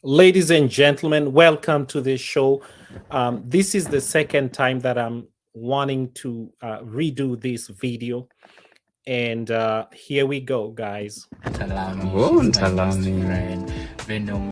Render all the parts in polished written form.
Ladies and gentlemen, welcome to this show. This is the second time that I'm wanting to redo this video. And here we go, guys. Talami, Oh, she's my best Talami. friend. Venom.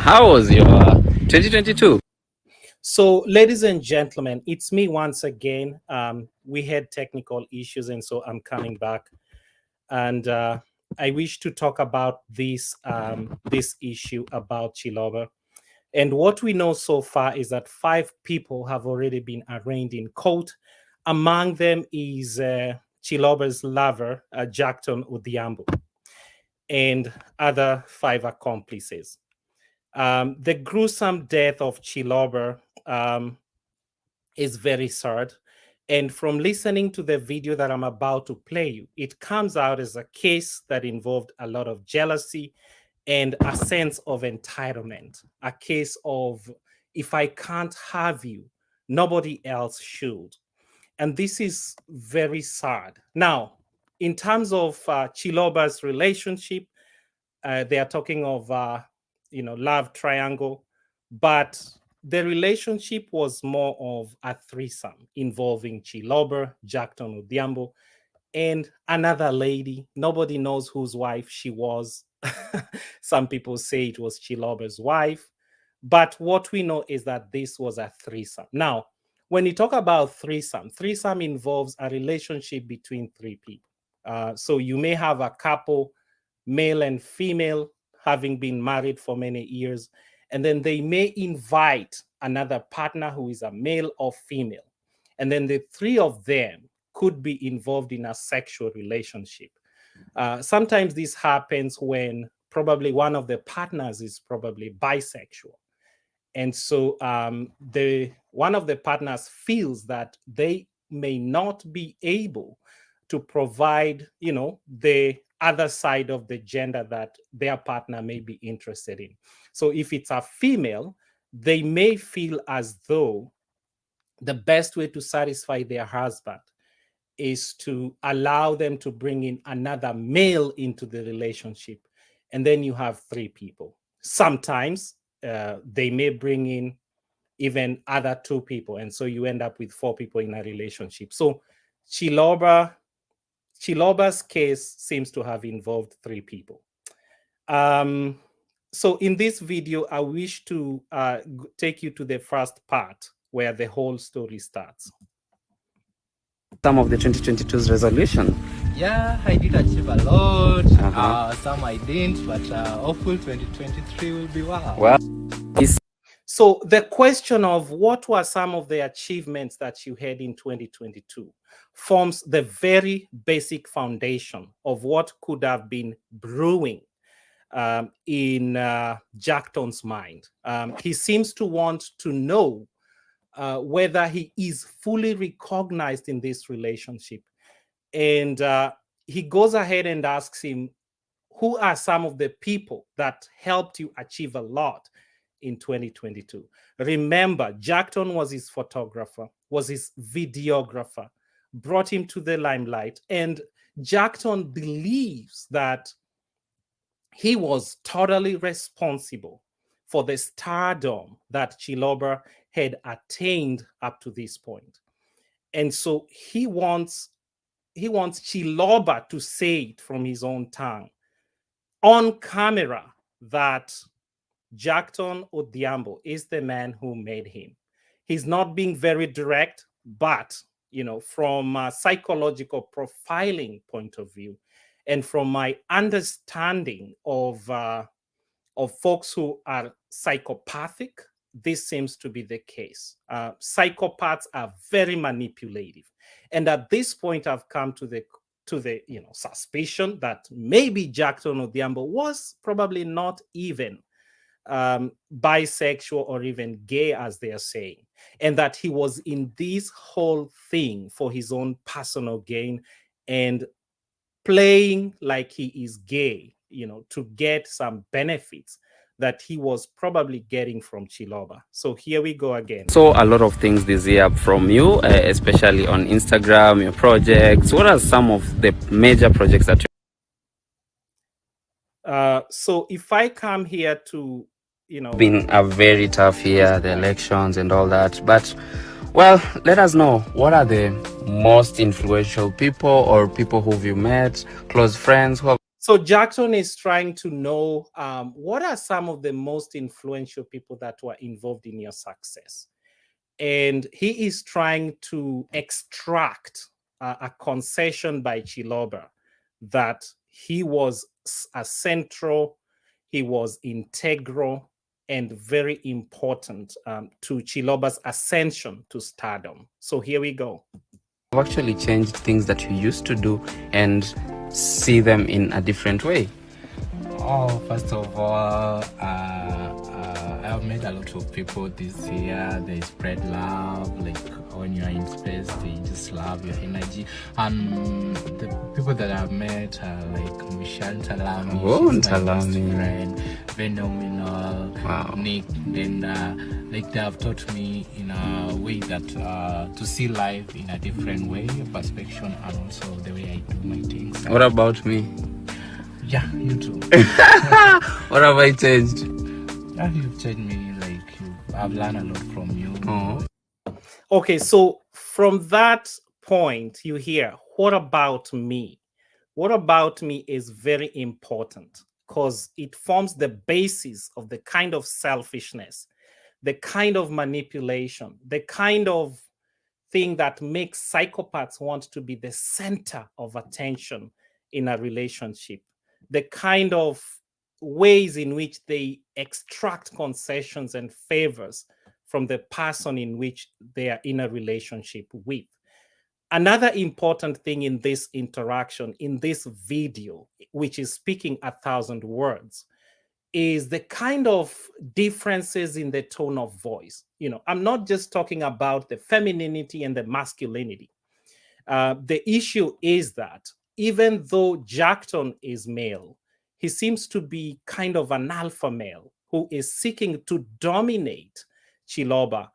How was your 2022? So, ladies and gentlemen, it's me once again. We had technical issues, and so I'm coming back. And I wish to talk about this issue about Chiloba. And what we know so far is that 5 people have already been arraigned in court. Among them is Chiloba's lover, Jackton Odhiambo, and other 5 accomplices. The gruesome death of Chiloba is very sad. And from listening to the video that I'm about to play you, it comes out as a case that involved a lot of jealousy and a sense of entitlement, a case of if I can't have you, nobody else should. And this is very sad. Now, in terms of Chiloba's relationship, they are talking of, love triangle, but the relationship was more of a threesome involving Chiloba, Jackton Odhiambo, and another lady. Nobody knows whose wife she was. Some people say it was Chiloba's wife. But what we know is that this was a threesome. Now, when you talk about threesome involves a relationship between 3 people. So you may have a couple, male and female, having been married for many years, and then they may invite another partner who is a male or female. And then the 3 of them could be involved in a sexual relationship. Sometimes this happens when probably one of the partners is probably bisexual. And so the one of the partners feels that they may not be able to provide, the other side of the gender that their partner may be interested in. So if it's a female, they may feel as though the best way to satisfy their husband is to allow them to bring in another male into the relationship. And then you have 3 people. Sometimes they may bring in even other 2 people. And so you end up with 4 people in a relationship. So Chiloba's case seems to have involved 3 people. So in this video, I wish to take you to the first part where the whole story starts. Some of the 2022's resolution. Yeah, I did achieve a lot. Uh-huh. Some I didn't, but hopefully 2023 will be wow. Well, So the question of what were some of the achievements that you had in 2022 forms the very basic foundation of what could have been brewing in Jackton's mind. He seems to want to know whether he is fully recognized in this relationship. And he goes ahead and asks him, who are some of the people that helped you achieve a lot in 2022? Remember, Jackton was his photographer, was his videographer, brought him to the limelight. And Jackton believes that he was totally responsible for the stardom that Chiloba had attained up to this point. And so he wants Chiloba to say it from his own tongue on camera that Jackton Odhiambo is the man who made him. He's not being very direct, but from a psychological profiling point of view, and from my understanding of folks who are psychopathic, this seems to be the case. Psychopaths are very manipulative, and at this point, I've come to the suspicion that maybe Jackton Odhiambo was probably not even bisexual or even gay, as they are saying, and that he was in this whole thing for his own personal gain and playing like he is gay, to get some benefits that he was probably getting from Chiloba. So here we go again. So a lot of things this year from you, especially on Instagram, your projects. What are some of the major projects that so if I come here to, been a very tough year, the elections and all that. But well, let us know, what are the most influential people or people who you met, close friends who have... So Jackson is trying to know what are some of the most influential people that were involved in your success. And he is trying to extract a concession by Chiloba that he was a central, he was integral, and very important to Chiloba's ascension to stardom. So here we go. actually changed things that you used to do and see them in a different way? Oh, first of all, I've met a lot of people this year. They spread love, like when you're in space, they just love your energy. And the people that I've met are like Michelle Talami, Oh, she's my best Talami. friend, phenomenal. Wow. Nick, then like they have taught me in a way that to see life in a different way, perspective, and also the way I do my things. What about me? Yeah, you too. What have I changed? Yeah, you've changed me. Like I've learned a lot from you. Oh. Okay, so from that point, you hear, what about me? What about me is very important because it forms the basis of the kind of selfishness, the kind of manipulation, the kind of thing that makes psychopaths want to be the center of attention in a relationship, the kind of ways in which they extract concessions and favors from the person in which they are in a relationship with. Another important thing in this interaction, in this video, which is speaking 1,000 words, is the kind of differences in the tone of voice. I'm not just talking about the femininity and the masculinity. The issue is that even though Jackton is male, he seems to be kind of an alpha male who is seeking to dominate Chiloba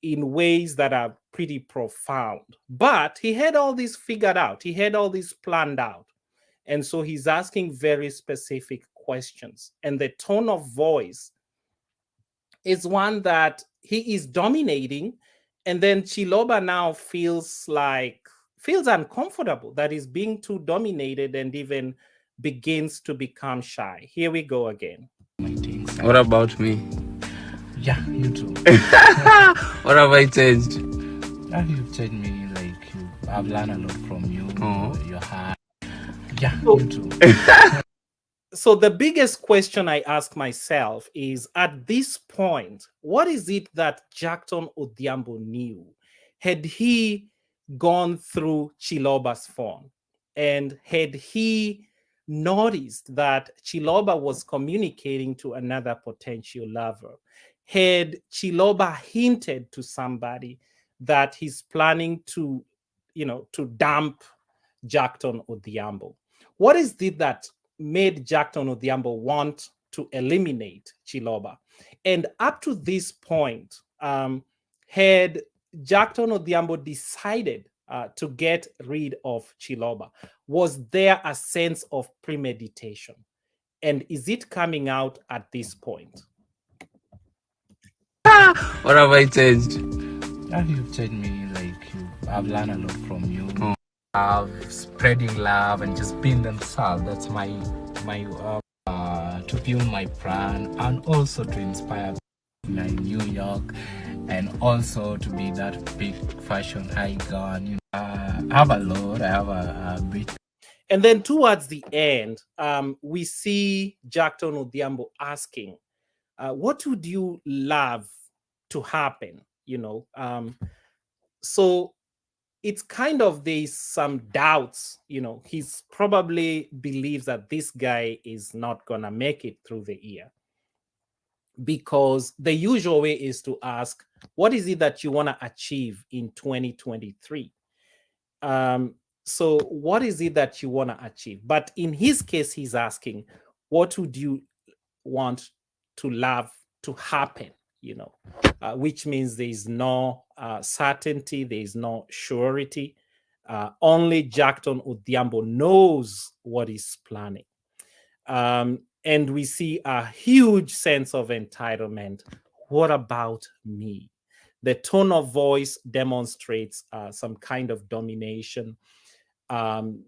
in ways that are pretty profound. But he had all this figured out. He had all this planned out. And so he's asking very specific questions. And the tone of voice is one that he is dominating. And then Chiloba now feels uncomfortable that he's being too dominated and even begins to become shy. Here we go again. My things. What about me? Yeah, you too. What have I changed? Yeah, you've changed me. Like I've learned a lot from you. Oh. Your heart. Yeah, So- you too. So the biggest question I ask myself is, at this point, what is it that Jackton Odhiambo knew? Had he gone through Chiloba's phone, and had he noticed that Chiloba was communicating to another potential lover? Had Chiloba hinted to somebody that he's planning to, to dump Jackton Odhiambo? What is it that made Jackton Odhiambo want to eliminate Chiloba? And up to this point, had Jackton Odhiambo decided to get rid of Chiloba? Was there a sense of premeditation? And is it coming out at this point? What have I changed? Yeah, you've changed me. Like I've learned a lot from you. Oh. Spreading love and just being themselves. That's my to fuel my plan, and also to inspire people in New York, and also to be that big fashion icon. I have a lot. I have a bit. And then towards the end, we see Jackton Odhiambo asking, what would you love to happen? So it's kind of, there's some doubts. He's probably believes that this guy is not gonna make it through the year, because the usual way is to ask, what is it that you want to achieve in 2023? So what is it that you want to achieve? But in his case, he's asking, what would you want to love to happen? Which means there is no certainty, there is no surety. Only Jackton Odhiambo knows what he's planning. And we see a huge sense of entitlement. What about me? The tone of voice demonstrates some kind of domination. And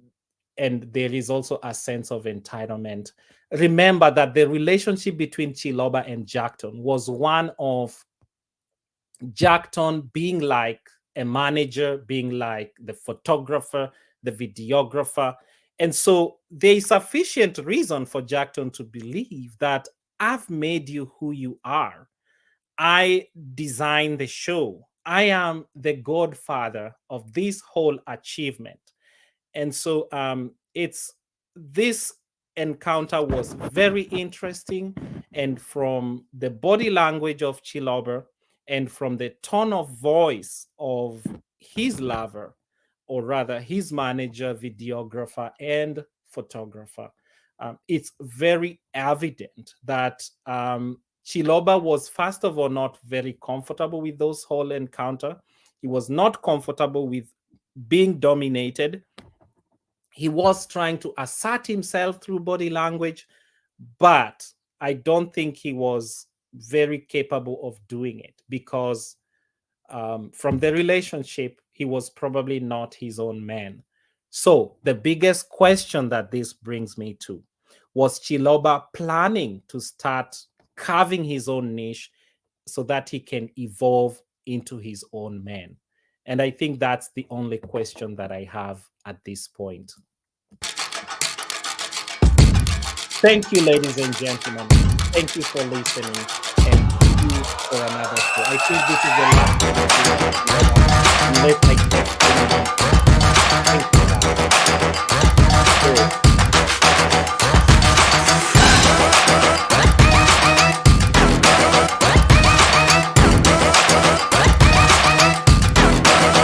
there is also a sense of entitlement. Remember that the relationship between Chiloba and Jackton was one of Jackton being like a manager, being like the photographer, the videographer. And so there is sufficient reason for Jackton to believe that I've made you who you are. I designed the show. I am the godfather of this whole achievement. And so it's this encounter was very interesting. And from the body language of Chiloba and from the tone of voice of his lover, or rather his manager, videographer, and photographer, it's very evident that Chiloba was, first of all, not very comfortable with those whole encounter. He was not comfortable with being dominated. He was trying to assert himself through body language, but I don't think he was very capable of doing it because from the relationship, he was probably not his own man. So the biggest question that this brings me to, was Chiloba planning to start carving his own niche so that he can evolve into his own man? And I think that's the only question that I have at this point. Thank you, ladies and gentlemen. Thank you for listening, and see you for another show. I think this is the last one. Unless I get anyone. Thank you.